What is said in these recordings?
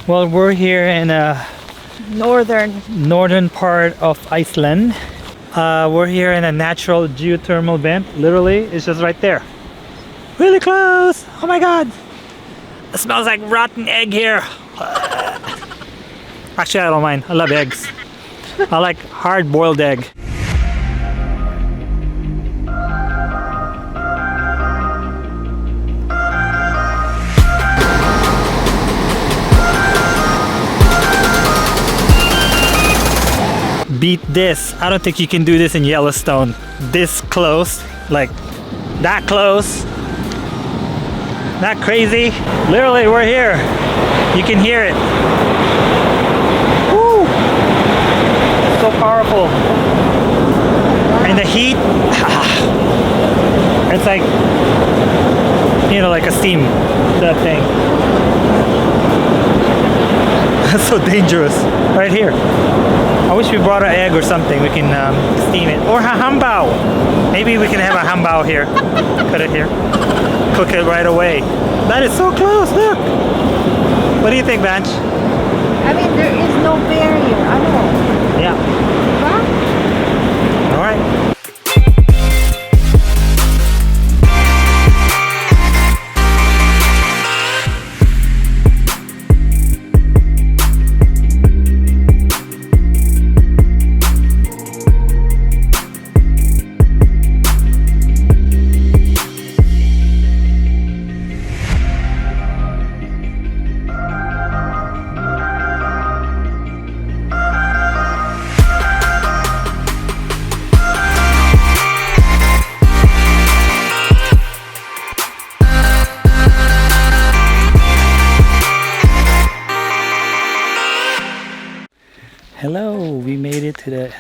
Well, we're here in a northern part of Iceland. We're here in a natural geothermal vent. Literally, it's just right there. Really close! Oh my god! It smells like rotten egg here. Actually, I don't mind. I love eggs. I like hard-boiled egg. Beat this. I don't think you can do this in Yellowstone. This close, like that close. Not crazy. Literally, we're here. You can hear it. Woo! So powerful. And the heat, it's like, you know, like a steam, that thing. That's so dangerous. Right here. I wish we brought an egg or something. We can steam it. Or a hambao. Maybe we can have a hambao here. Cut it here. Cook it right away. That is so close, look. What do you think, Vanch? I mean, there is no barrier. I know. Yeah. Huh? All right. Hello, we made it to the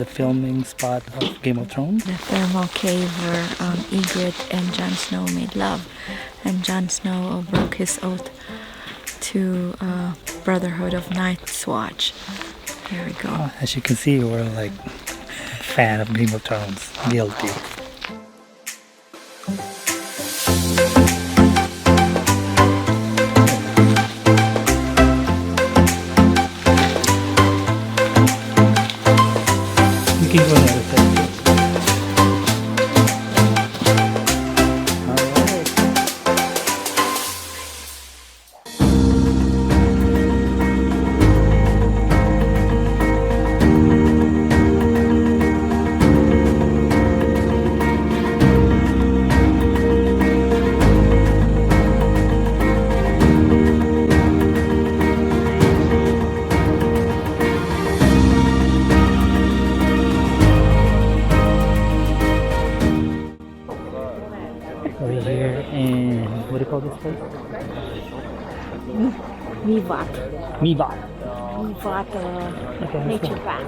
filming spot of Game of Thrones. The thermal cave where Ygritte and Jon Snow made love, and Jon Snow broke his oath to Brotherhood of Night's Watch. Here we go. As you can see, we're like a fan of Game of Thrones. Guilty. You can go another thing. We're here in, what do you call this place? Mvatn. Mvatn. Okay, Nature Park.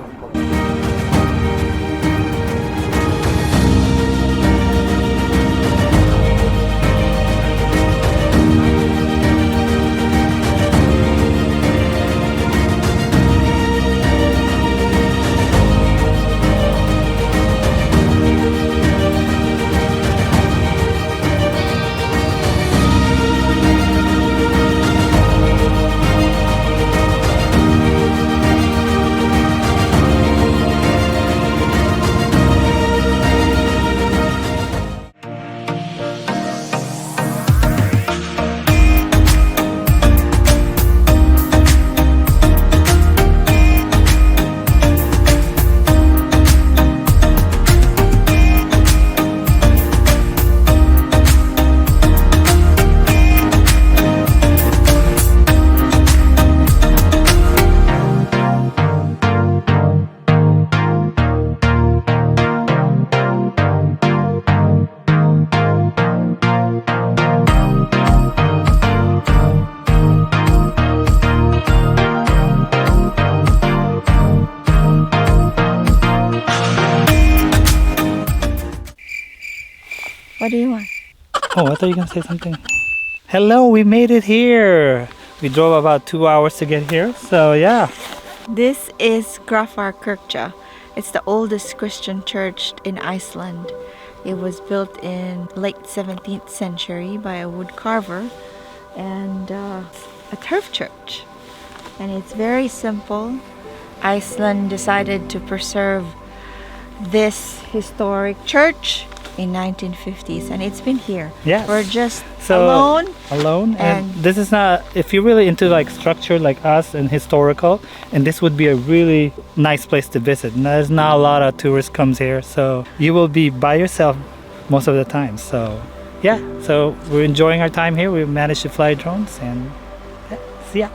What do you want? Oh, I thought you were going to say something. Hello, we made it here. We drove about 2 hours to get here, so yeah. This is Kirkja. It's the oldest Christian church in Iceland. It was built in late 17th century by a wood carver, and a turf church. And it's very simple. Iceland decided to preserve this historic church in 1950s, and it's been here. Yes. We're just So, alone. and this is not, if you're really into like structure like us and historical, and this would be a really nice place to visit. And there's not a lot of tourists comes here, so you will be by yourself most of the time. So yeah, so we're enjoying our time here. We managed to fly drones, and yeah, see ya.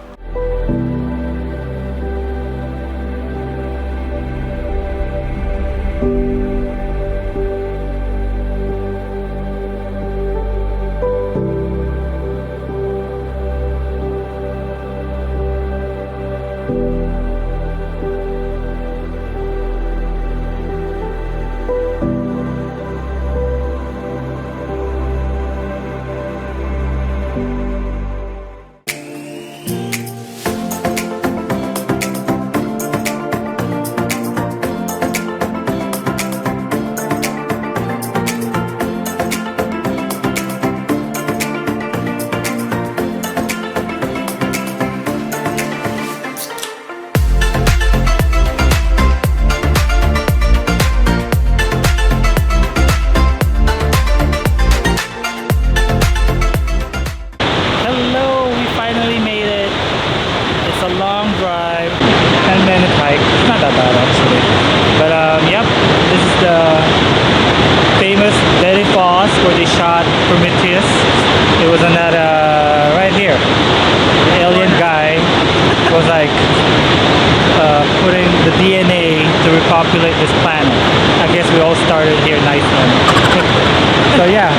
Hello, we finally made it. It's a long drive, 10-minute hike. It's not that bad actually. But yep, this is the famous Deadly Falls where they shot Prometheus. It was on that right here. The alien guy was like putting the DNA to repopulate this planet. I guess we all started here in Iceland. So yeah.